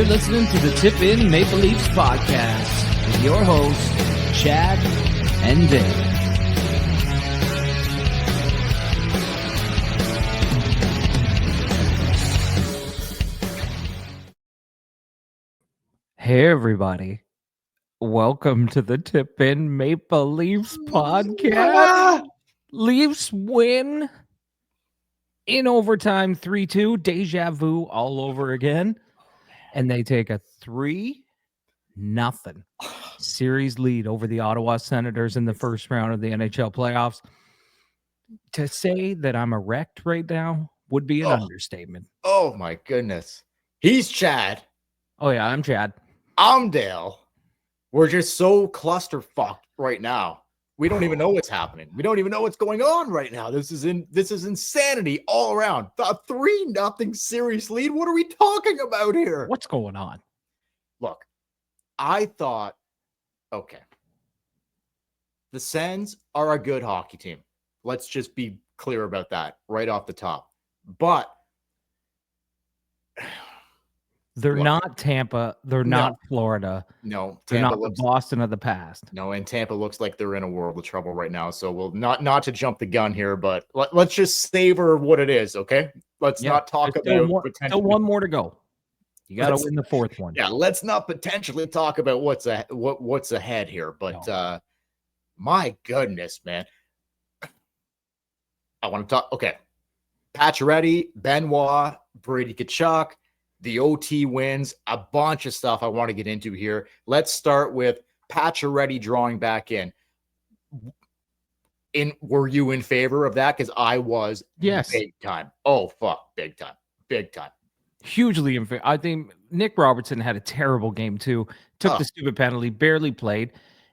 listening to the Tip In Maple Leafs podcast with your hosts, Chad and Dave. Hey, everybody. Welcome to the Tip In Maple Leafs podcast. Leafs win in overtime 3-2. Deja vu all over again. And they take a 3-0 series lead over the Ottawa Senators in the first round of the NHL playoffs. To say that I'm erect right now would be an understatement. Oh, my goodness. He's Chad. Oh, yeah, I'm Chad. I'm Dale. We're just so clusterfucked right now. We don't even know what's happening. We don't even know what's going on right now. This is insanity all around. A 3-0 series lead. What are we talking about here? What's going on? Look, I thought, okay, the Sens are a good hockey team. Let's just be clear about that right off the top. But they're not Tampa. They're not Florida. No, they're not the Boston of the past. No, and Tampa looks like they're in a world of trouble right now. So we'll not to jump the gun here, but let's just savor what it is, okay? Let's not talk about still one more to go. You got to win the fourth one. Yeah, let's not potentially talk about what's ahead here. But my goodness, man, I want to talk. Okay, Pacioretty, Benoit, Brady Tkachuk. The OT wins, a bunch of stuff I want to get into here. Let's start with Pacioretty drawing back in. Were you in favor of that? Because I was. Yes. Big time. Oh, fuck. Big time. Big time. Hugely in favor. I think Nick Robertson had a terrible game, too. Took the stupid penalty, barely played.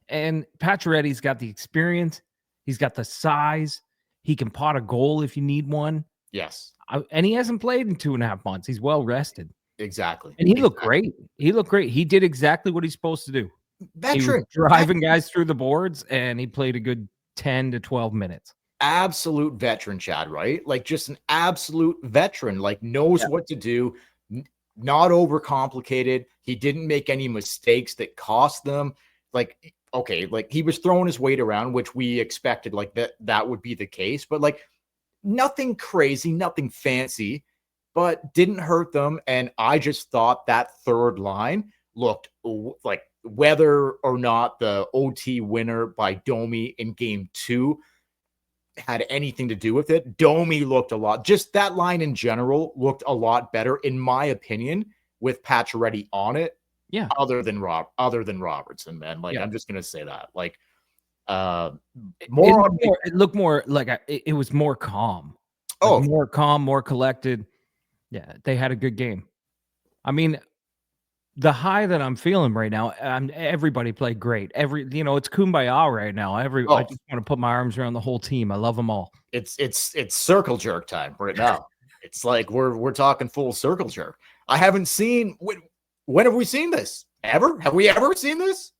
And Pacioretty's got the experience. He's got the size. He can pot a goal if you need one. Yes. And he hasn't played in 2.5 months. He's well rested. Exactly. And he looked great. He looked great. He did exactly what he's supposed to do. Veteran. He was driving guys through the boards, and he played a good 10 to 12 minutes. Absolute veteran, Chad, right? Like just an absolute veteran, like knows what to do, not overcomplicated. He didn't make any mistakes that cost them. Like, okay, like he was throwing his weight around, which we expected like that would be the case, but like nothing crazy, nothing fancy, but didn't hurt them. And I just thought that third line looked like whether or not the OT winner by Domi in game 2 had anything to do with it. Domi looked just that line in general looked a lot better, in my opinion, with Pacioretty on it. Yeah. Other than Robertson, man. Like, I'm just going to say that. Like, it looked more like it was more calm. More calm, more collected. Yeah, they had a good game. I mean, the high that I'm feeling right now, everybody played great. It's kumbaya right now. I just want to put my arms around the whole team. I love them all. It's circle jerk time right now. It's like we're talking full circle jerk. I haven't seen when have we seen this? Ever? Have we ever seen this?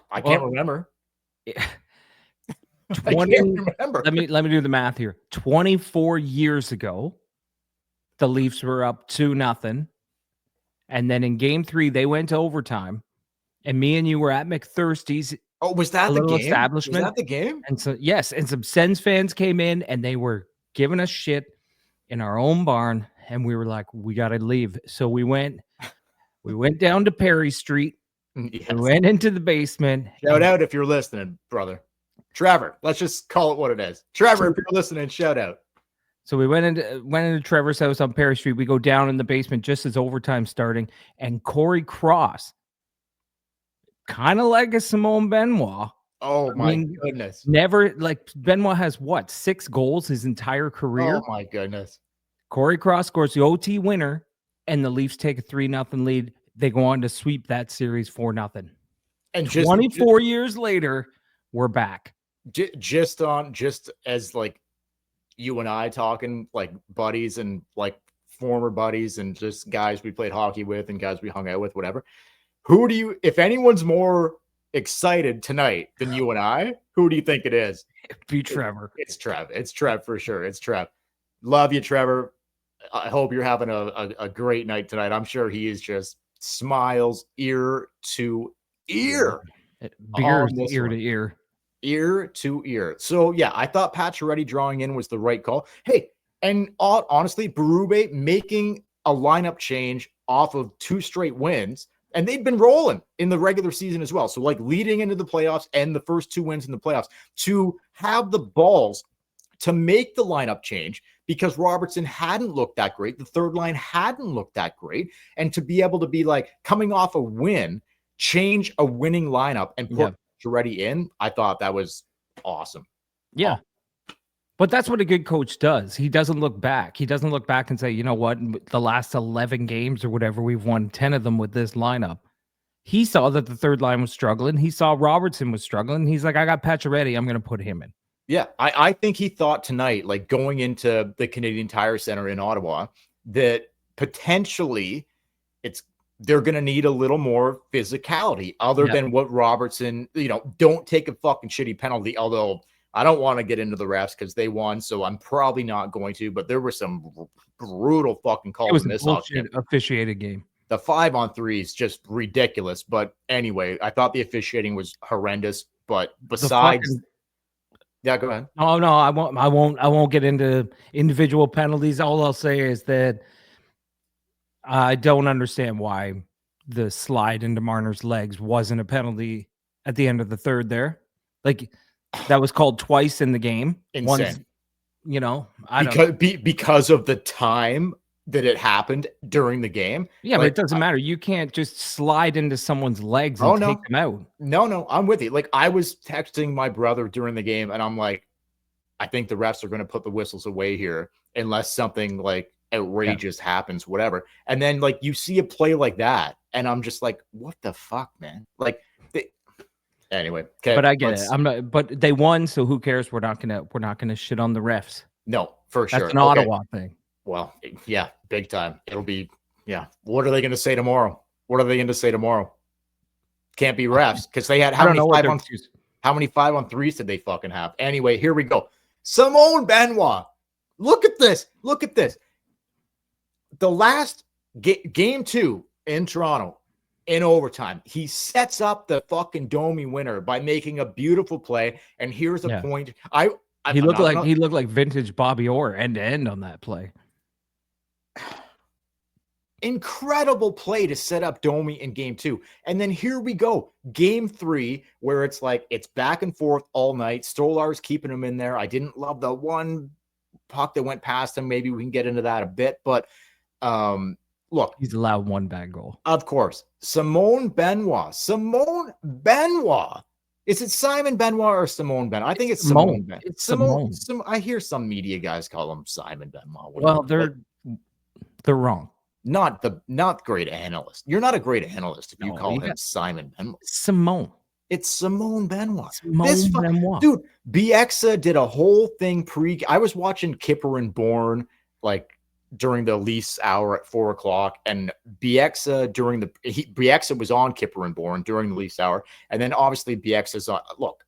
I can't remember. I can't remember. Let me do the math here. 24 years ago, the Leafs were up 2-0. And then in game 3, they went to overtime. And me and you were at McThirsty's. Oh, was that the game? Establishment. Was that the game? And so, yes. And some Sens fans came in and they were giving us shit in our own barn. And we were like, we got to leave. So we went down to Perry Street. Yes. We went into the basement. Shout out if you're listening, brother. Trevor, let's just call it what it is. Trevor, if you're listening, shout out. So we went into Trevor's house on Perry Street. We go down in the basement just as overtime starting, and Corey Cross, kind of like a Simone Benoit. Oh my goodness! Never Benoit has 6 goals his entire career. Oh my goodness! Corey Cross scores the OT winner, and the Leafs take a 3-0 lead. They go on to sweep that series 4-0. And 24 years later, we're back. Just as like you and I talking like buddies and like former buddies and just guys we played hockey with and guys we hung out with, whatever. Who do you, if anyone's more excited tonight than you and I, who do you think it is? It'd be Trevor. It's Trev. It's Trev for sure. It's Trev. Love you, Trevor. I hope you're having a great night tonight. I'm sure he is just smiles ear to ear. Beers ear to ear. Ear to ear. So, yeah, I thought Pacioretty drawing in was the right call. Hey, and honestly, Berube making a lineup change off of 2 straight wins, and they'd been rolling in the regular season as well. So, like, leading into the playoffs and the first 2 wins in the playoffs, to have the balls to make the lineup change because Robertson hadn't looked that great. The third line hadn't looked that great. And to be able to be like coming off a win, change a winning lineup and put Pacioretty in, I thought that was awesome. Yeah. But that's what a good coach does. He doesn't look back. He doesn't look back and say, you know what, the last 11 games or whatever, we've won 10 of them with this lineup. He saw that the third line was struggling. He saw Robertson was struggling. He's like, I got Pacioretty. I'm going to put him in. Yeah, I think he thought tonight, like going into the Canadian Tire Center in Ottawa, that potentially they're going to need a little more physicality other than what Robertson, don't take a fucking shitty penalty. Although I don't want to get into the refs because they won, so I'm probably not going to. But there were some brutal fucking calls. It was a bullshit officiated game. The 5-on-3 is just ridiculous. But anyway, I thought the officiating was horrendous. But besides. Yeah, go ahead. Oh no, I won't get into individual penalties. All I'll say is that I don't understand why the slide into Marner's legs wasn't a penalty at the end of the third there. Like that was called twice in the game. Insane. Once, because of the time that it happened during the game. Yeah, but it doesn't matter. You can't just slide into someone's legs and take them out. No, I'm with you. Like I was texting my brother during the game and I'm like, I think the refs are going to put the whistles away here unless something like outrageous happens, whatever. And then like you see a play like that and I'm just like, what the fuck, man? Like anyway. Okay, but I get it. I'm not, but they won, so who cares? We're not gonna shit on the refs. No, for sure. That's an Ottawa thing. Well, yeah, big time. It'll be, What are they going to say tomorrow? Can't be refs because they had how many 5-on-3s did they fucking have? Anyway, here we go. Simone Benoit. Look at this. The last game 2 in Toronto in overtime, he sets up the fucking Domi winner by making a beautiful play. And here's a point. He looked like vintage Bobby Orr end to end on that play. Incredible play to set up Domi in game 2. And then here we go. Game 3, where it's like it's back and forth all night. Stolar's keeping him in there. I didn't love the one puck that went past him. Maybe we can get into that a bit. But look. He's allowed one bad goal. Of course. Simone Benoit. Is it Simon Benoit or Simone Benoit? I think it's Simone Benoit. It's Simone. I hear some media guys call him Simon Benoit. Well, they're wrong. Not great analyst. You're not a great analyst if you call him Simon Benoit. Simone. It's Simone Benoit. Benoit. Dude, Bieksa did a whole thing I was watching Kipper and Bourne like during the Leafs hour at 4:00, and Bieksa was on Kipper and Bourne during the Leafs hour, and then obviously Bieksa's on. Look,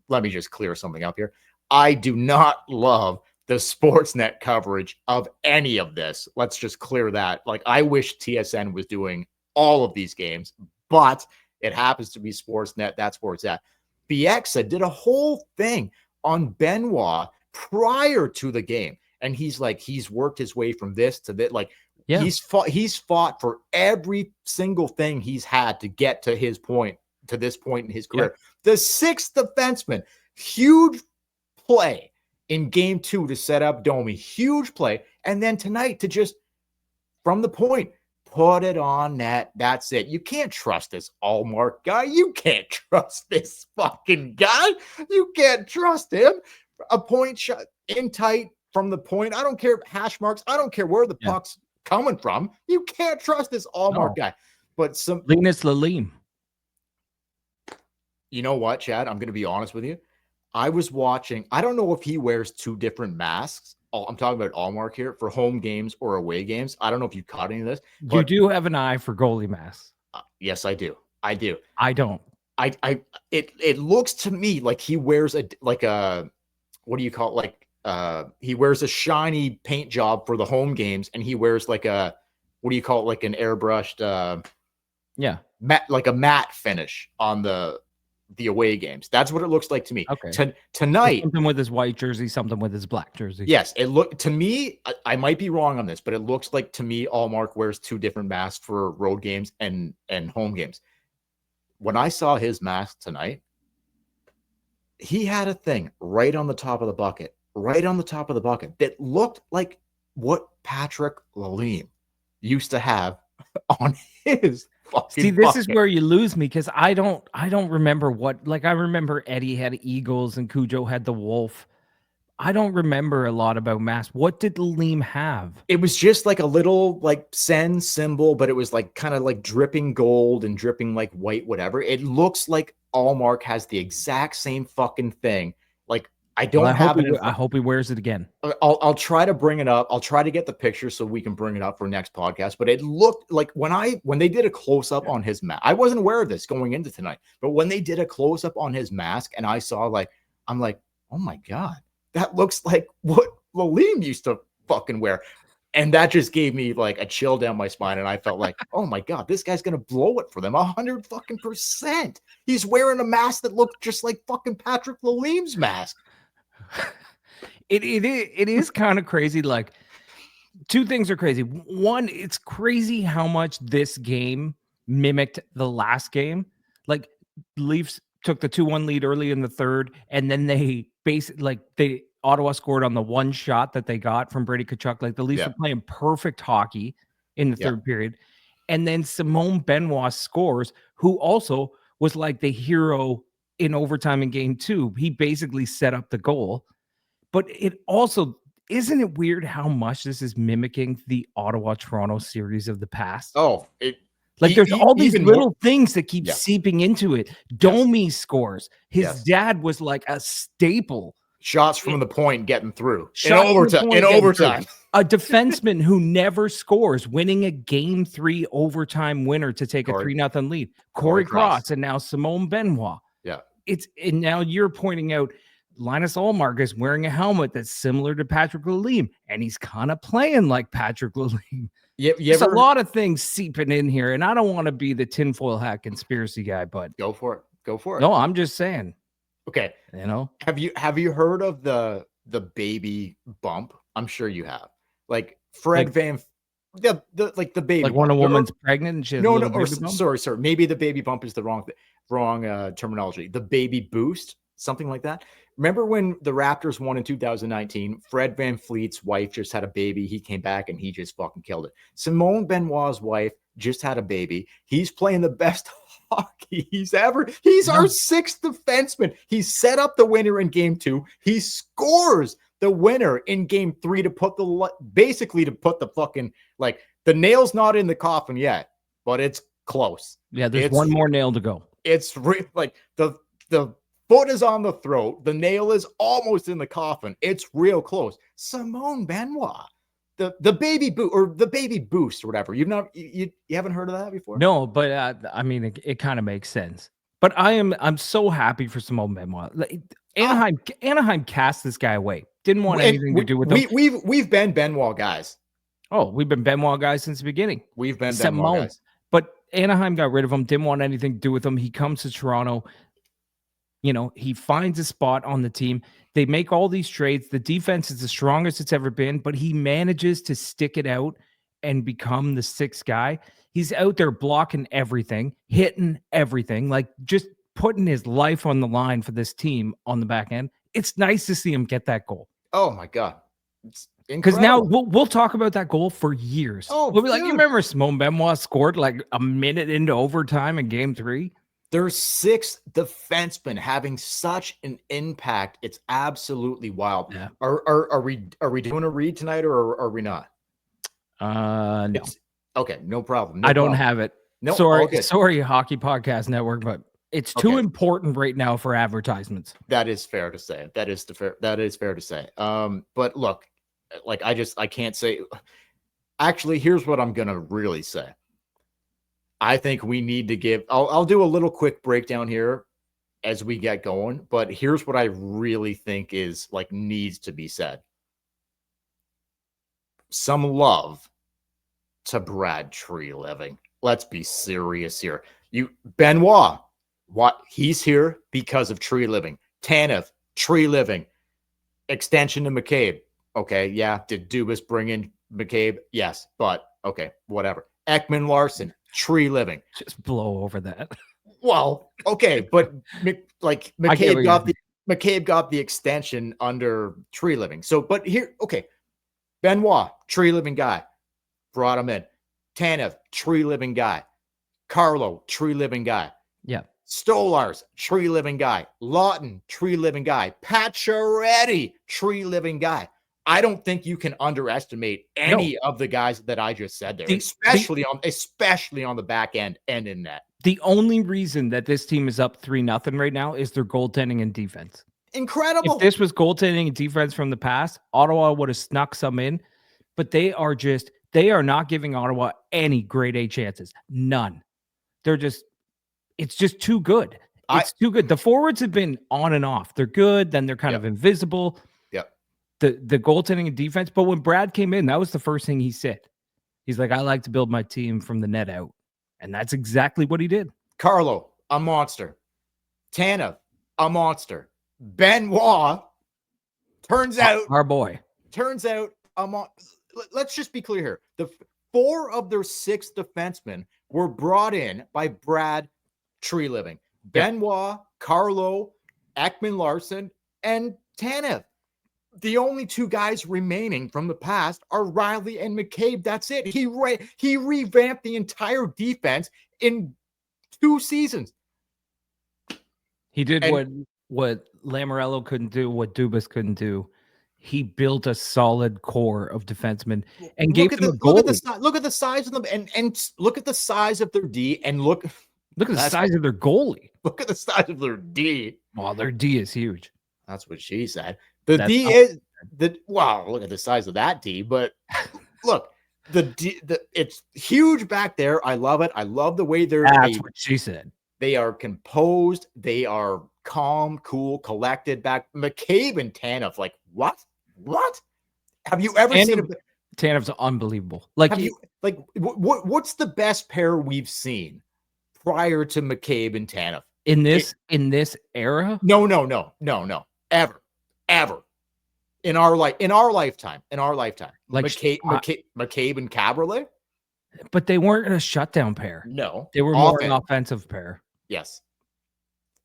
let me just clear something up here. I do not love the Sportsnet coverage of any of this. Let's just clear that. Like, I wish TSN was doing all of these games, but it happens to be Sportsnet. That's where it's at. Bieksa did a whole thing on Benoit prior to the game. And he's like, he's worked his way from this to that. Like, he's fought for every single thing he's had to get to this point in his career. The 6th defenseman, huge play in game 2 to set up Domi, huge play. And then tonight to just, from the point, put it on net. That's it. You can't trust this Allmark guy. You can't trust this fucking guy. You can't trust him. A point shot in tight from the point. I don't care hash marks. I don't care where the puck's coming from. You can't trust this Allmark guy. But Linus Lalime. You know what, Chad? I'm going to be honest with you. I was watching. I don't know if he wears 2 different masks. I'm talking about Allmark here for home games or away games. I don't know if you caught any of this. You do have an eye for goalie masks. Yes, I do. I don't. It looks to me like he wears a what do you call it? Like he wears a shiny paint job for the home games, and he wears like a, what do you call it? Like an airbrushed, like a matte finish on the away games. That's what it looks like to me. Okay. Tonight, something with his white jersey, something with his black jersey. Yes, it looked to me. I might be wrong on this, but it looks like to me Allmark wears two different masks for road games and home games. When I saw his mask tonight, he had a thing right on the top of the bucket, that looked like what Patrick Lalime used to have on his fucking See, this bucket. is where you lose me, because I don't remember what, like, I remember Eddie had Eagles and Cujo had the Wolf. I don't remember a lot about masks. What did Lalime have? It was just like a little like Sen symbol, but it was like kind of like dripping gold and dripping like white, whatever. It looks like Allmark has the exact same fucking thing. Like, I don't have it. I hope he wears it again. I'll try to bring it up. I'll try to get the picture so we can bring it up for next podcast. But it looked like when they did a close up on his mask, I wasn't aware of this going into tonight, but when they did a close up on his mask and I saw, like, I'm like, oh my God, that looks like what Lalime used to fucking wear. And that just gave me like a chill down my spine. And I felt like, oh my God, this guy's going to blow it for them 100%. He's wearing a mask that looked just like fucking Patrick Lalime's mask. It is kind of crazy. Like, two things are crazy. One, it's crazy how much this game mimicked the last game. Like, Leafs took the 2-1 lead early in the third, and then they Ottawa scored on the one shot that they got from Brady Tkachuk. Like, the Leafs were playing perfect hockey in the third period. And then Simone Benoit scores, who also was like the hero in overtime in game 2. He basically set up the goal. But it also, isn't it weird how much this is mimicking the Ottawa-Toronto series of the past? Oh, there's all these little things that keep seeping into it. Domi scores. His dad was like a staple. Shots from the point getting through. In overtime. A defenseman who never scores, winning a game 3 overtime winner to take a 3-0 lead. Corey Cross, and now Simone Benoit. Yeah. And now you're pointing out Linus Ullmark is wearing a helmet that's similar to Patrick Lalime, and he's kind of playing like Patrick Lalime. There's a lot of things seeping in here, and I don't want to be the tinfoil hat conspiracy guy, but go for it. No, I'm just saying. Okay. You know, have you heard of the baby bump? I'm sure you have. Like Fred Van, the baby, like when a woman's pregnant and she has sorry, maybe the baby bump is the wrong terminology. The baby boost, something like that. Remember when the Raptors won in 2019? Fred VanVleet's wife just had a baby. He came back and he just fucking killed it. Simone Benoit's wife just had a baby. He's playing the best hockey he's ever. He's our 6th defenseman. He set up the winner in game 2. He scores the winner in game 3 to put the fucking, like, the nail's not in the coffin yet, but it's close. Yeah, there's one more nail to go. It's like the foot is on the throat. The nail is almost in the coffin. It's real close. Simone Benoit, the baby boost or whatever. You haven't heard of that before? No, but I mean, it kind of makes sense. But I'm so happy for Simone Benoit. Anaheim cast this guy away. Didn't want anything to do with him. We've been Benoit guys. Oh, we've been Benoit guys since the beginning. We've been Benoit guys. But Anaheim got rid of him. Didn't want anything to do with him. He comes to Toronto. You know, he finds a spot on the team. They make all these trades. The defense is the strongest it's ever been, but he manages to stick it out and become the 6th guy. He's out there blocking everything, hitting everything, like just putting his life on the line for this team on the back end. It's nice to see him get that goal. Oh my God. It's because now we'll talk about that goal for years. Oh, we'll be like, you remember Simone Benoit scored like a minute into overtime in game 3? There's 6 defensemen having such an impact. It's absolutely wild. Yeah. Are we doing a read tonight or are we not? No. Okay, no problem. I don't have it. No, sorry, Hockey Podcast Network, but it's too important right now for advertisements. That is fair to say. That is fair to say. But look, like I can't say. Actually, here's what I'm gonna really say. I think we need to give. I'll do a little quick breakdown here. as we get going. But here's what I really think is like needs to be said. Some love to Brad Treliving. Let's be serious here. Benoit, what he's here because of Treliving. Tanev, Treliving. Extension to McCabe. Okay, yeah. Did Dubas bring in McCabe? Yes, but okay, whatever. Ekman Larson, Treliving. Just blow over that. Well, okay, but McCabe got the extension under Treliving. So, but here, okay, Benoit, Treliving guy, brought him in. Tanev, Treliving guy. Carlo, Treliving guy. Yeah. Stolarz, Treliving guy. Lawton, Treliving guy. Pacioretty, Treliving guy. I don't think you can underestimate any of the guys that I just said there, especially on the back end and in net. The only reason that this team is up 3-0 right now is their goaltending and defense. Incredible. If this was goaltending and defense from the past, Ottawa would have snuck some in, but they are not giving Ottawa any grade A chances. None. It's just too good. It's too good. The forwards have been on and off. They're good, then they're kind of invisible. Yep. The goaltending and defense, but when Brad came in, that was the first thing he said. He's like, I like to build my team from the net out. And that's exactly what he did. Carlo, a monster. Tanev, a monster. Benoit, turns out, our boy. Turns out, let's just be clear here. The 4 of their 6 defensemen were brought in by Brad Treliving. Benoit, Carlo, Ekman Larson, and Tanev. The only 2 guys remaining from the past are Riley and McCabe. That's it. He revamped the entire defense in 2 seasons. He did what Lamoriello couldn't do, what Dubas couldn't do. He built a solid core of defensemen and gave them a goal. Look at the size of them, and look at the size of their D, and look at the size of their goalie. Look at the size of their D. Well, their D is huge. That's what she said. Look at the size of that D, but look, it's huge back there. I love it. I love the way that's what she said. They are composed. They are calm, cool, collected back. McCabe and Tanev, like, what? Have you ever seen Tanev's unbelievable. What's the best pair we've seen prior to McCabe and Tanev? In this era? No. Ever. In our lifetime. Like McCabe and Cabriolet? But they weren't a shutdown pair. No. They were more an offensive pair. Yes.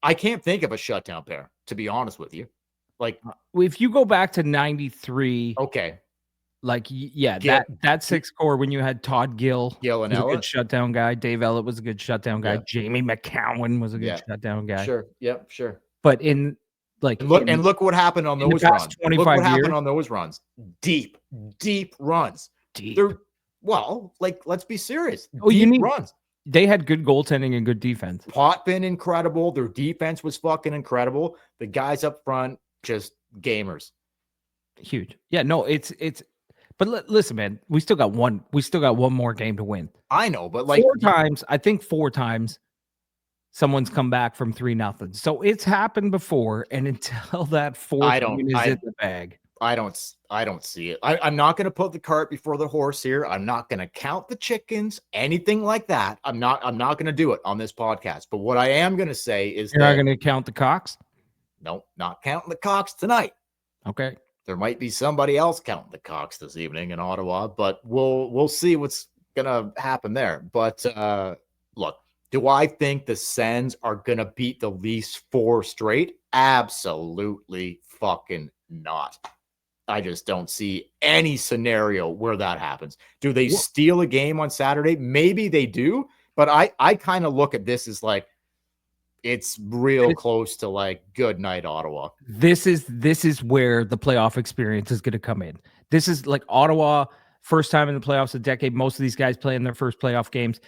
I can't think of a shutdown pair, to be honest with you. Like, if you go back to 93, okay. That 6 core when you had Todd Gill and was a good shutdown guy. Dave Ellett was a good shutdown guy. Jamie McCowan was a good shutdown guy. Sure. Yep, sure. But look what happened on those runs. 25 look what years. happened on those runs. Deep runs. Let's be serious. Runs. They had good goaltending and good defense. Potvin, incredible. Their defense was fucking incredible. The guys up front, just gamers. Huge. Yeah, no, it's but listen, man, we still got one more game to win. I know, but 4 times someone's come back from 3-0. So it's happened before, and until that 4th win is in the bag. I don't see it. I'm not going to put the cart before the horse here. I'm not going to count the chickens, anything like that. I'm not going to do it on this podcast. But what I am going to say is you're not going to count the cocks? No, not counting the cocks tonight. Okay. There might be somebody else counting the cocks this evening in Ottawa, but we'll see what's going to happen there. But look, do I think the Sens are going to beat the Leafs 4 straight? Absolutely fucking not. I just don't see any scenario where that happens. Do they steal a game on Saturday? Maybe they do, but I kind of look at this as like it's real close to like good night, Ottawa. This is where the playoff experience is going to come in. This is like Ottawa, first time in the playoffs a decade. Most of these guys play in their first playoff games.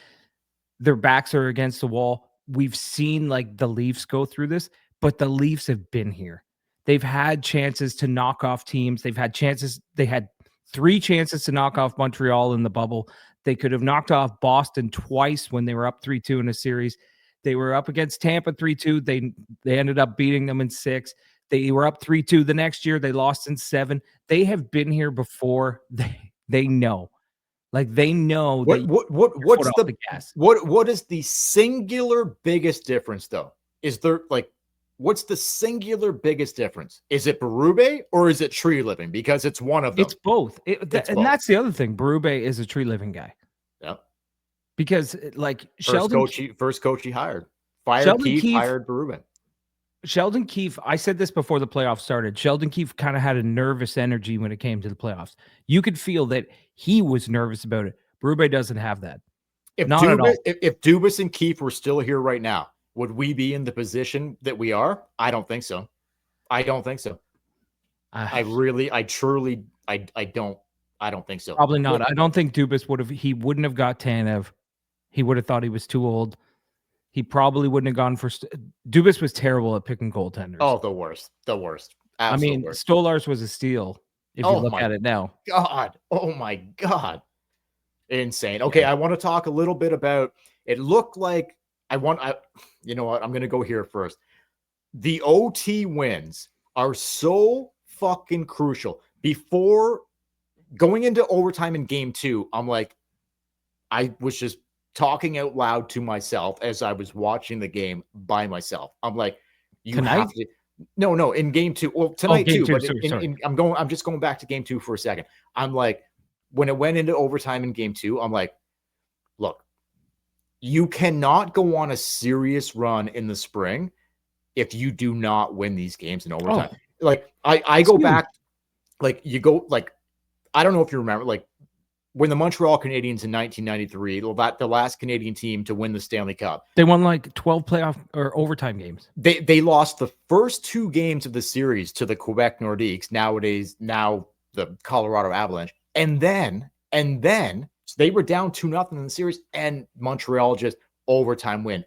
Their backs are against the wall. We've seen like the Leafs go through this, but the Leafs have been here. They've had chances to knock off teams. They had 3 chances to knock off Montreal in the bubble. They could have knocked off Boston twice when they were up 3-2 in a series. They were up against Tampa 3-2. They ended up beating them in 6. They were up 3-2 the next year. They lost in 7. They have been here before. They know. Like, they know that what is the singular biggest difference, though? Is there, like, what's the singular biggest difference? Is it Berube or is it Treliving? Because it's one of them. It's both. That's the other thing. Berube is a Treliving guy. Yeah. Because, like, first coach he hired. Fired Keefe, hired Berube. Sheldon Keefe, I said this before the playoffs started. Sheldon Keefe kind of had a nervous energy when it came to the playoffs. You could feel that he was nervous about it. Berube doesn't have that. If Dubas and Keefe were still here right now, would we be in the position that we are? I don't think so. I don't think so. I don't think so. Probably not. I don't think Dubas wouldn't have got Tanev. He would have thought he was too old. He probably wouldn't have gone for Dubas was terrible at picking goaltenders. Oh, the worst. Absolute worst. Stolarz was a steal if you look at it now. God. Oh my God. Insane. Okay, yeah. I want to talk a little bit about it. Looked like you know what? I'm going to go here first. The OT wins are so fucking crucial. Before going into overtime in game 2, I'm like, I was just talking out loud to myself as I was watching the game by myself. I'm like, have to. No, in game 2. Well, tonight too. But I'm just going back to game 2 for a second. I'm like, when it went into overtime in game 2, I'm like, look, you cannot go on a serious run in the spring if you do not win these games in overtime. Like I go back, like you go, like, I don't know if you remember, like when the Montreal Canadiens in 1993, the last Canadian team to win the Stanley Cup, they won like 12 playoff or overtime games. They lost the first 2 games of the series to the Quebec Nordiques, now the Colorado Avalanche. And then so they were down 2-0 in the series, and Montreal just overtime win.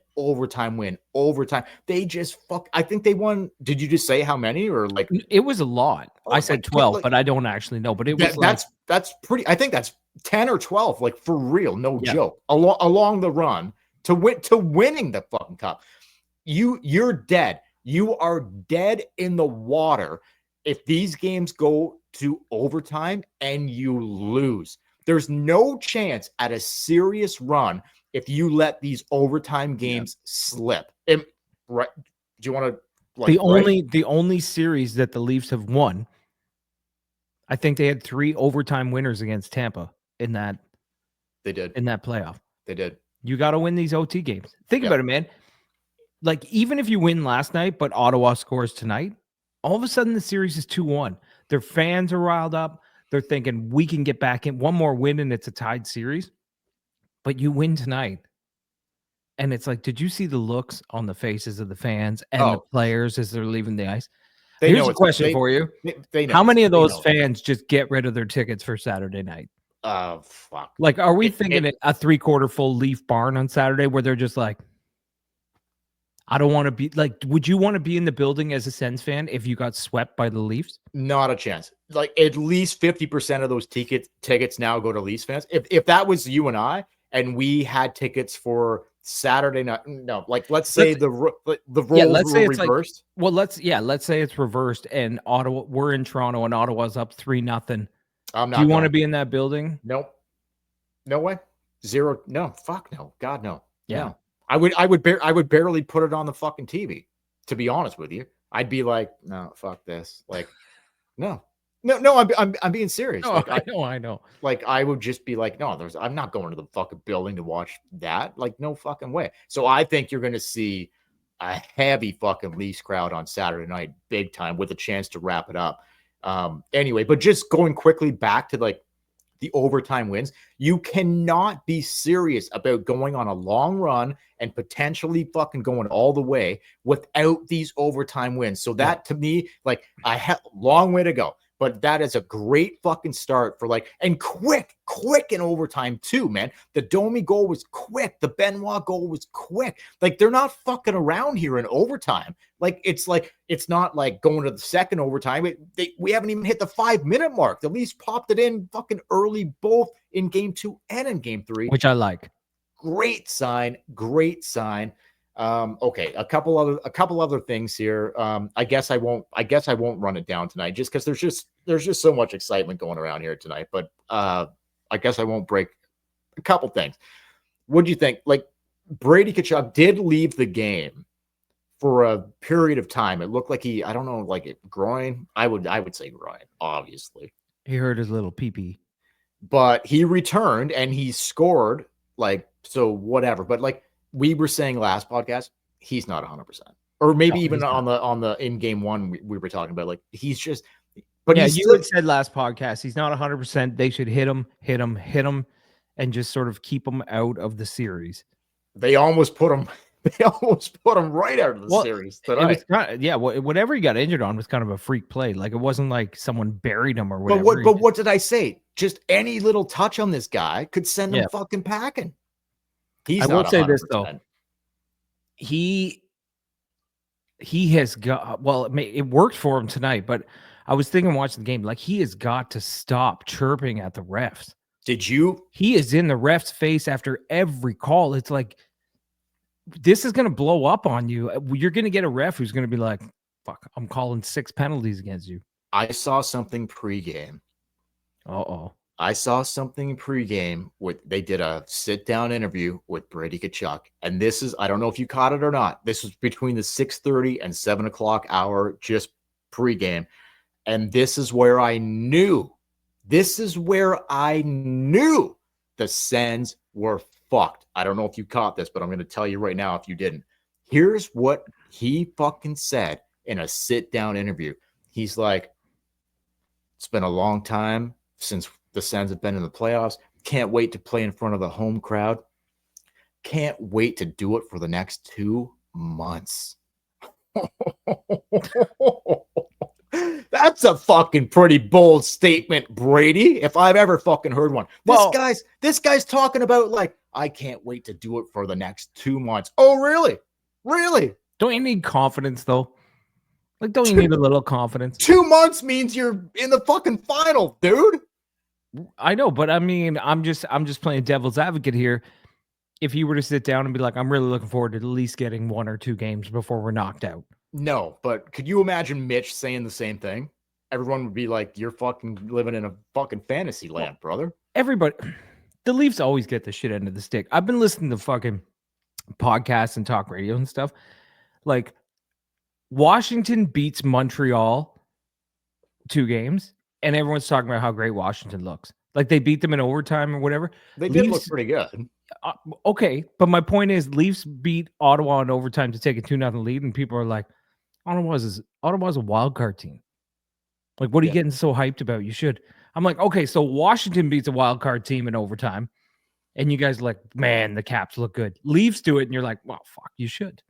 They just I think they won. Did you just say how many, or like it was a lot? I said 12, but I don't actually know. But it was that's pretty. I think that's 10 or 12, like for real, no joke. Along the run to winning the fucking cup. You're dead. You are dead in the water if these games go to overtime and you lose. There's no chance at a serious run if you let these overtime games slip. Right? Do you want to the only series that the Leafs have won? I think they had 3 overtime winners against Tampa in that. They did in that playoff. They did. You got to win these OT games. Think about it, man. Like, even if you win last night, but Ottawa scores tonight, all of a sudden the series is 2-1. Their fans are riled up. They're thinking we can get back in one more win and it's a tied series. But you win tonight. And it's like, did you see the looks on the faces of the fans and the players as they're leaving the ice? Here's a question for you. How many of those fans just get rid of their tickets for Saturday night? Fuck. Like, are we thinking a 3/4 full Leaf barn on Saturday where they're just like, I don't want to be like, would you want to be in the building as a Sens fan if you got swept by the Leafs? Not a chance. Like, at least 50% of those tickets now go to Leafs fans. If that was you and I, and we had tickets for Saturday night, no, like let's say the roles were reversed. Let's say it's reversed and Ottawa, we're in Toronto and Ottawa's up 3-0. I'm not. Do you want to be in that building? Nope. No way. 0. No. Fuck no. God no. Yeah. No. I would barely put it on the fucking TV. To be honest with you, I'd be like, no, fuck this. Like, no. I'm being serious. No, like, I know. Like, I would just be like, no, I'm not going to the fucking building to watch that. Like, no fucking way. So I think you're going to see a heavy fucking Leafs crowd on Saturday night, big time, with a chance to wrap it up. Anyway, but just going quickly back to like the overtime wins, you cannot be serious about going on a long run and potentially fucking going all the way without these overtime wins. So that to me, like, I have a long way to go. But that is a great fucking start for like, and quick in overtime too, man. The Domi goal was quick. The Benoit goal was quick. Like, they're not fucking around here in overtime. Like, it's not like going to the second overtime. We haven't even hit the 5-minute mark. The Leafs popped it in fucking early, both in game 2 and in game 3. Which I like. Great sign. Okay, a couple other things here. I guess I won't run it down tonight just because there's just so much excitement going around here tonight. But I guess I won't break a couple things. What do you think? Like, Brady Tkachuk did leave the game for a period of time. It looked like I don't know, like it groin. I would say groin, obviously. He hurt his little pee-pee. But he returned and he scored, like, so whatever. But like we were saying last podcast, he's not 100%. Or maybe even on the in game one we were talking about, like, he's just, but yeah, you had said last podcast he's not 100%. They should hit him, and just sort of keep him out of the series. They almost put him right out of the series tonight. It was kind of, whatever he got injured on was kind of a freak play. Like, it wasn't like someone buried him or whatever. But what did I say? Just any little touch on this guy could send him fucking packing. I will say this though. He has got, it worked for him tonight, but I was thinking watching the game, like, he has got to stop chirping at the refs. Did you? He is in the ref's face after every call. It's like, this is going to blow up on you. You're going to get a ref who's going to be like, fuck, I'm calling 6 penalties against you. I saw something pregame. I saw something pregame they did a sit-down interview with Brady Tkachuk. And this is, I don't know if you caught it or not. This was between the 6:30 and 7 o'clock hour, just pregame. And this is where I knew the Sens were fucked. I don't know if you caught this, but I'm going to tell you right now if you didn't. Here's what he fucking said in a sit-down interview. He's like, it's been a long time since the Sens have been in the playoffs. Can't wait to play in front of the home crowd. Can't wait to do it for the next 2 months. That's a fucking pretty bold statement, Brady, if I've ever fucking heard one. This guy's talking about, like, I can't wait to do it for the next 2 months. Oh, really? Really? Don't you need confidence, though? Like, don't you need a little confidence? 2 months means you're in the fucking final, dude. I know, but I mean, I'm just playing devil's advocate here. If he were to sit down and be like, I'm really looking forward to at least getting 1 or 2 games before we're knocked out. No, but could you imagine Mitch saying the same thing? Everyone would be like, you're fucking living in a fucking fantasy land, brother. Everybody, the Leafs always get the shit end of the stick. I've been listening to fucking podcasts and talk radio and stuff. Like, Washington beats Montreal 2 games, and everyone's talking about how great Washington looks. Like, they beat them in overtime or whatever. They did look pretty good. Okay, but my point is, Leafs beat Ottawa in overtime to take a 2-0 lead, and people are like, Ottawa's a wild card team. Like, what are you getting so hyped about? You should. I'm like, okay, so Washington beats a wild card team in overtime, and you guys are like, man, the Caps look good. Leafs do it, and you're like, well, fuck, you should.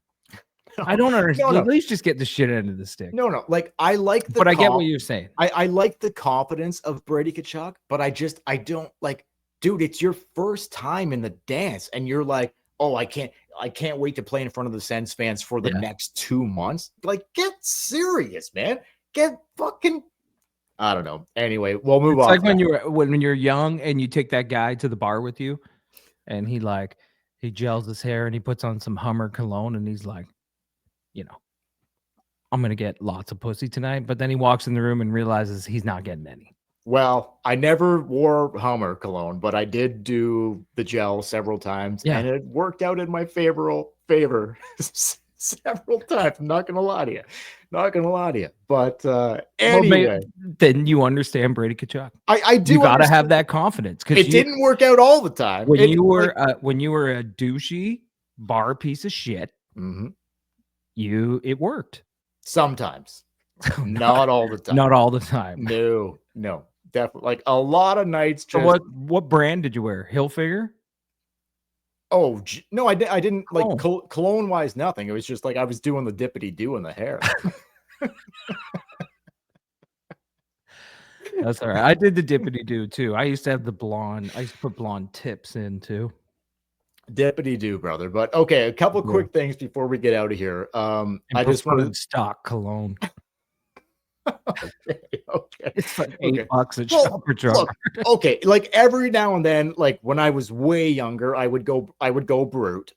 No, I don't understand. At least just get the shit end of the stick. No. Like, I like the, but I get what you're saying. I like the confidence of Brady Tkachuk, but I don't like, dude, it's your first time in the dance, and you're like, oh, I can't wait to play in front of the Sens fans for the next 2 months. Like, get serious, man. Get fucking, I don't know. Anyway, we'll move on. Like when you're young and you take that guy to the bar with you, and he gels his hair and he puts on some Hummer cologne, and he's like, I'm gonna get lots of pussy tonight. But then he walks in the room and realizes he's not getting any. Well, I never wore Hummer cologne, but I did do the gel several times, and it worked out in my favor several times. I'm not gonna lie to you. But anyway, then you understand Brady Tkachuk. I do. You gotta have that confidence because it didn't work out all the time. When you were a douchey bar piece of shit, it worked sometimes. Not all the time. Not all the time. No, definitely. Like a lot of nights. So what brand did you wear? Hilfiger? Oh no, I didn't like cologne wise. Nothing. It was just like I was doing the dippity do in the hair. That's all right. I did the dippity do too. I used to have the blonde. I used to put blonde tips in too. Dippity do, brother. But okay, a couple quick things before we get out of here. I just wanted stock cologne. Okay. It's like $8 at Shopper Drug. Okay, like every now and then, like when I was way younger, I would go brute,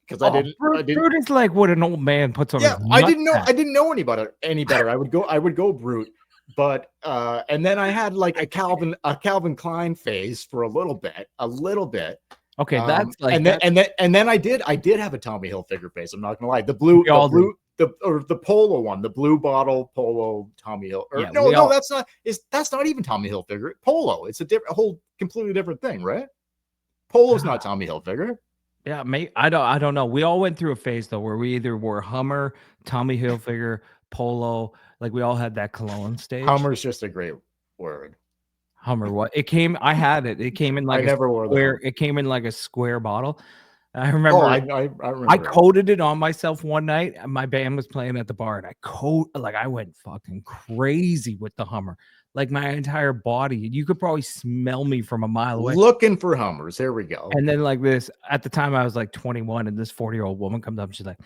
because I didn't. Brute is like what an old man puts on. Yeah, his I didn't know any better. I would go Brute, but and then I had like a Calvin Klein phase for a little bit. Okay, that's like and then I did have a Tommy Hilfiger phase. I'm not gonna lie. The polo one, the blue bottle polo Tommy Hill. Or, yeah, that's not even Tommy Hilfiger. Polo. It's a whole completely different thing, right? Polo's not Tommy Hilfiger. Yeah, I don't know. We all went through a phase though where we either wore Hummer, Tommy Hilfiger, Polo. Like we all had that Cologne stage. Hummer's just a great word. Hummer, what? It came. I had it. It came in like I never wore square. It came in like a square bottle. I remember. Oh, I remember. I coated it on myself one night. And my band was playing at the bar, and I went fucking crazy with the Hummer. Like my entire body. You could probably smell me from a mile away. Looking for Hummers. There we go. And then like this, at the time I was like 21, and this 40-year-old woman comes up and she's like,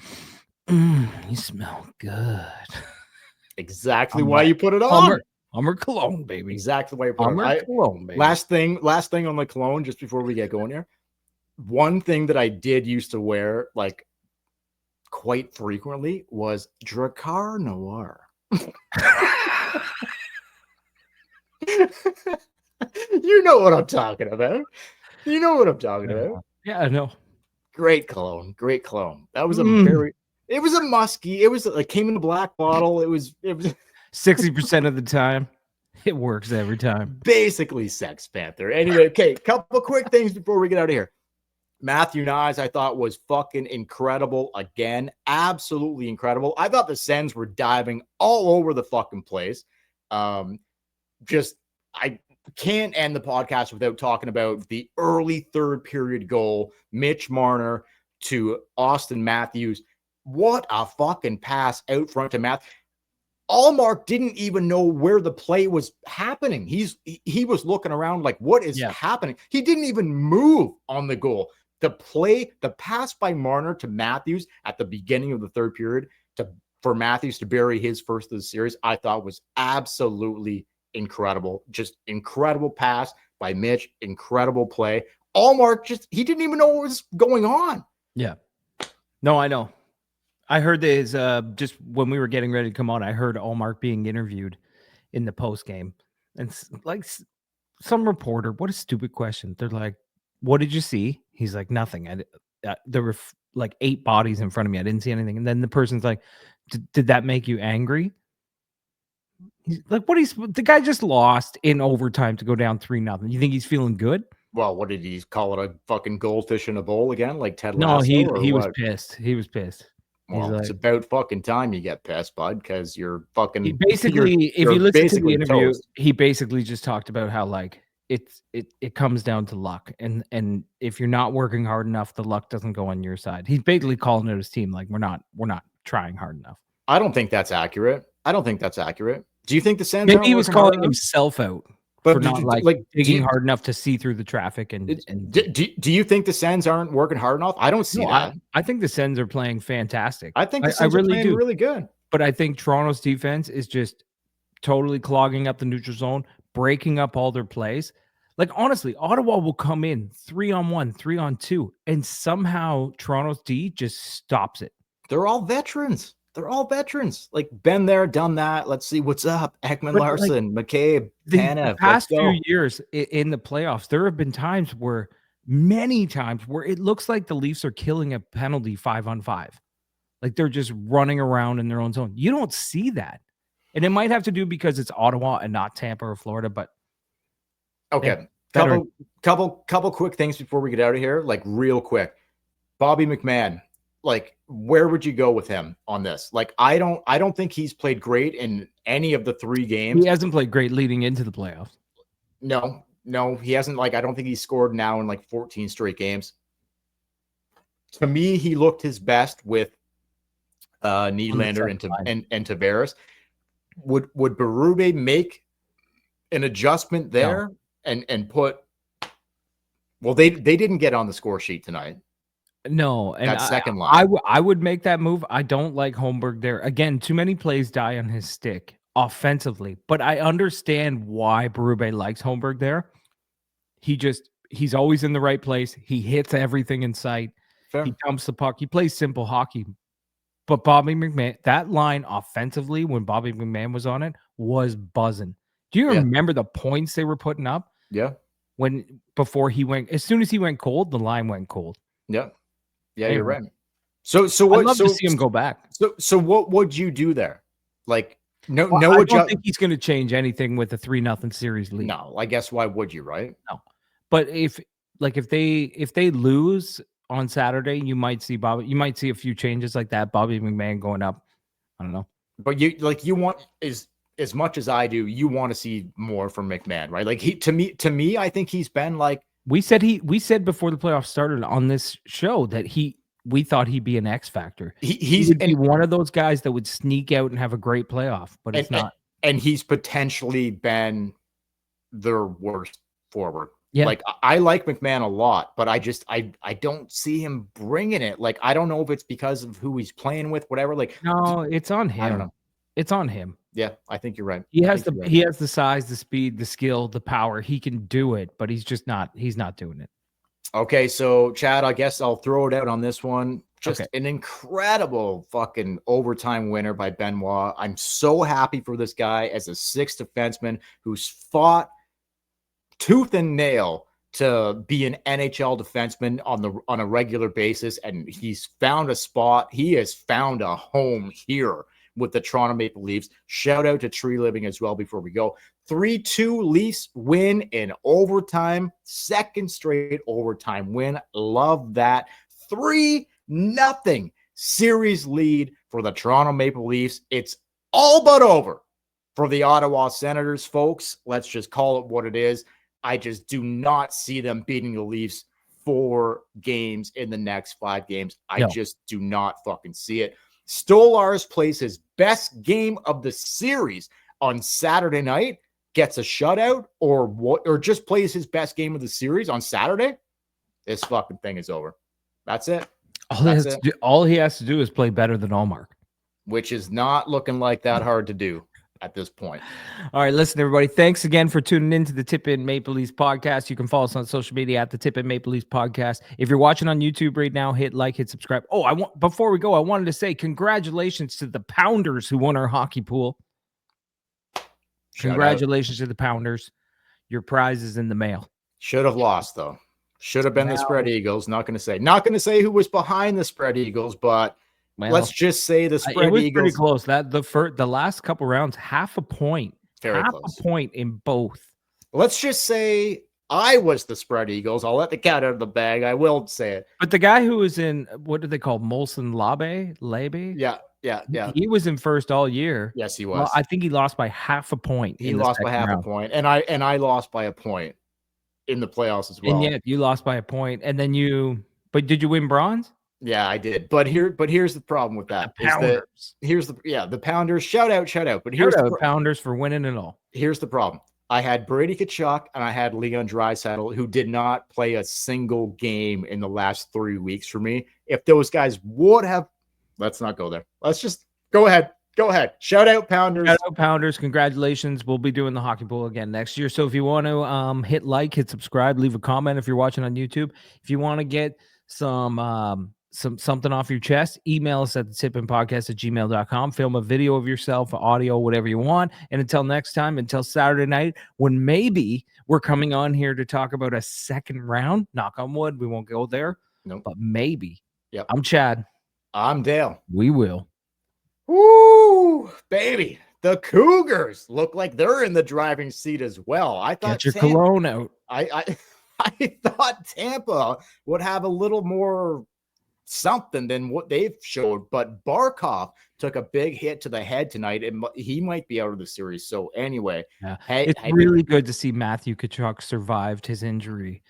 you smell good. Exactly why you put it on. Hummer cologne, baby. Exactly why you put it on. Cologne, baby. Last thing on the cologne, just before we get going here. One thing that I did used to wear like quite frequently was Drakkar Noir. You know what I'm talking about. Yeah, I know. Great cologne. That was it was a musky. It was like came in a black bottle. It was 60% of the time. It works every time. Basically Sex Panther. Anyway, okay, couple quick things before we get out of here. Matthew Nyes, I thought, was fucking incredible again. Absolutely incredible. I thought the Sens were diving all over the fucking place. I can't end the podcast without talking about the early third period goal, Mitch Marner to Austin Matthews. What a fucking pass out front to Matthews. Allmark didn't even know where the play was happening. He was looking around like, what is happening? He didn't even move on the goal. The pass by Marner to Matthews at the beginning of the third period for Matthews to bury his first of the series, I thought was absolutely incredible. Just incredible pass by Mitch. Incredible play. Allmark he didn't even know what was going on. Yeah. No, I know. I heard this just when we were getting ready to come on. I heard Allmark being interviewed in the post game, and like some reporter, what a stupid question. They're like, "What did you see?" He's like, "Nothing. There were like 8 bodies in front of me. I didn't see anything." And then the person's like, "Did that make you angry?" He's like, the guy just lost in overtime to go down 3-0. You think he's feeling good? Well, what did he call it? A fucking goldfish in a bowl again? Like Ted Lasso? No, he was pissed. He was pissed. Well, it's about fucking time you get pissed, bud, because you're fucking. He basically, if you listen to the interview, he basically just talked about how like it comes down to luck, and if you're not working hard enough, the luck doesn't go on your side. He's basically calling out his team like we're not trying hard enough. I don't think that's accurate. Do you think the Sens? Maybe he was calling himself out. But for not like digging hard enough to see through the traffic. Do you think the Sens aren't working hard enough? I don't see that. I think the Sens are playing fantastic. I think the Sens are playing really good. But I think Toronto's defense is just totally clogging up the neutral zone, breaking up all their plays. Like honestly, Ottawa will come in 3-on-1, 3-on-2, and somehow Toronto's D just stops it. They're all veterans. Like been there, done that. Let's see what's up. Ekman Larson, McCabe, Tanev. The past few years in the playoffs, there have been many times where it looks like the Leafs are killing a penalty 5-on-5. Like they're just running around in their own zone. You don't see that. And it might have to do because it's Ottawa and not Tampa or Florida, but okay. Couple quick things before we get out of here. Like real quick. Bobby McMahon. Like, where would you go with him on this? Like, I don't think he's played great in any of the 3 games. He hasn't played great leading into the playoffs. No, he hasn't. Like, I don't think he's scored now in like 14 straight games. To me, he looked his best with Nylander and Tavares. Would Berube make an adjustment there and put? Well, they didn't get on the score sheet tonight. No, and that second line. I would make that move. I don't like Holmberg there. Again, too many plays die on his stick offensively, but I understand why Berube likes Holmberg there. He's always in the right place. He hits everything in sight. Fair. He dumps the puck. He plays simple hockey. But Bobby McMahon, that line offensively, when Bobby McMahon was on it, was buzzing. Do you remember the points they were putting up? Yeah. Before he went, as soon as he went cold, the line went cold. Yeah. Yeah, anyway. You're right. So what? I'd love to see him go back. So what would you do there? Like, I don't think he's going to change anything with a 3-0 series lead. No, I guess why would you, right? No, but if they lose on Saturday, you might see a few changes like that. Bobby McMahon going up. I don't know. But you want as much as I do, you want to see more from McMahon, right? Like to me, I think he's been like we said before the playoffs started on this show that we thought he'd be an X factor. He would be one of those guys that would sneak out and have a great playoff, but it's not. And he's potentially been their worst forward. Yeah. Like I like McMahon a lot, but I don't see him bringing it. Like I don't know if it's because of who he's playing with, whatever. Like no, it's on him. I don't know. It's on him. Yeah, I think you're right. He has the size, the speed, the skill, the power. He can do it, but he's not doing it. Okay, so Chad, I guess I'll throw it out on this one. Just an incredible fucking overtime winner by Benoit. I'm so happy for this guy as a sixth defenseman who's fought tooth and nail to be an NHL defenseman on a regular basis, and he's found a spot. He has found a home here with the Toronto Maple Leafs. Shout out to Treliving as well before we go. 3-2 Leafs win in overtime. Second straight overtime win. Love that. 3-0 series lead for the Toronto Maple Leafs. It's all but over for the Ottawa Senators, folks. Let's just call it what it is. I just do not see them beating the Leafs 4 games in the next 5 games. I just do not fucking see it. Stolarz plays his best game of the series on Saturday night, gets a shutout, or just plays his best game of the series on Saturday. This fucking thing is over. That's it. All he has to do is play better than Allmark, which is not looking like that hard to do at this point. All right, listen, everybody. Thanks again for tuning into the Tip In Maple Leafs podcast. You can follow us on social media at the Tip In Maple Leafs podcast. If you're watching on YouTube right now, hit like, hit subscribe. Oh, before we go, I wanted to say congratulations to the Pounders who won our hockey pool. Congratulations to the Pounders. Your prize is in the mail. Should have lost though. Should have been the Spread Eagles. Not going to say who was behind the Spread Eagles, but let's just say the Spread Eagles. It was pretty close. The last couple rounds, half a point. Half a point in both. Let's just say I was the Spread Eagles. I'll let the cat out of the bag. I will say it. But the guy who was in, what do they call Molson Labe? Yeah. He was in first all year. Yes, he was. Well, I think he lost by half a point. He lost by half a point, and I lost by a point in the playoffs as well. And yet you lost by a point, and then but did you win bronze? Yeah, I did. But here's the problem with that. The Pounders. The Pounders. Shout out. But here's the Pounders for winning it all. Here's the problem. I had Brady Tkachuk and I had Leon Draisaitl, who did not play a single game in the last 3 weeks for me. If those guys would have, let's not go there. Let's just go ahead. Go ahead. Shout out Pounders. Shout out Pounders. Congratulations. We'll be doing the hockey pool again next year. So if you want to hit like, hit subscribe, leave a comment if you're watching on YouTube. If you want to get something off your chest, email us at thetipinpodcast@gmail.com. Film a video of yourself, audio, whatever you want. And until next time, until Saturday night, when maybe we're coming on here to talk about a second round. Knock on wood. We won't go there. Nope. But maybe. Yep. I'm Chad. I'm Dale. We will. Woo, baby. The Cougars look like they're in the driving seat as well. I thought get your Cologne out. I thought Tampa would have a little more something than what they've showed, but Barkov took a big hit to the head tonight, and he might be out of the series. So anyway, it's really good to see Matthew Tkachuk survived his injury.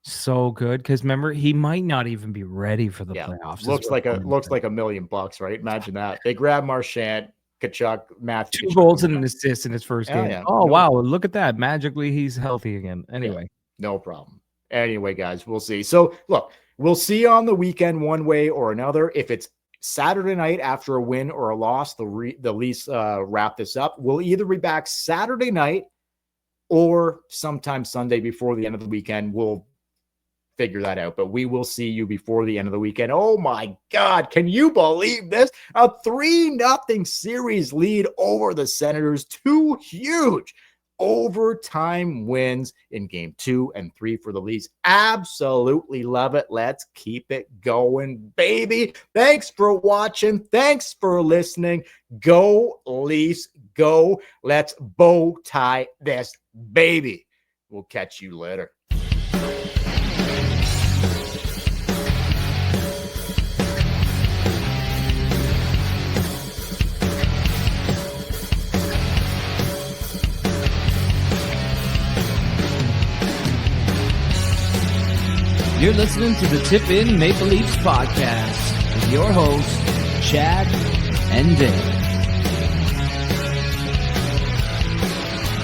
So good, because remember, he might not even be ready for the playoffs. Looks like $1 million, right? Imagine that. They grab Marchand, Tkachuk, Matthew. 2 goals and an assist in his first game. Yeah. Oh, wow. Look at that. Magically, he's healthy again. Anyway. Yeah, no problem. Anyway, guys, we'll see. So, look, we'll see you on the weekend one way or another. If it's Saturday night after a win or a loss, the Leafs wrap this up. We'll either be back Saturday night or sometime Sunday before the end of the weekend. We'll figure that out. But we will see you before the end of the weekend. Oh my God, can you believe this? A 3-0 series lead over the Senators. 2 huge overtime wins in game 2 and 3 for the Leafs. Absolutely love it. Let's keep it going, baby. Thanks for watching. Thanks for listening. Go Leafs, go. Let's bow tie this baby. We'll catch you later. You're listening to the Tip In Maple Leafs podcast with your hosts, Chad and Dave.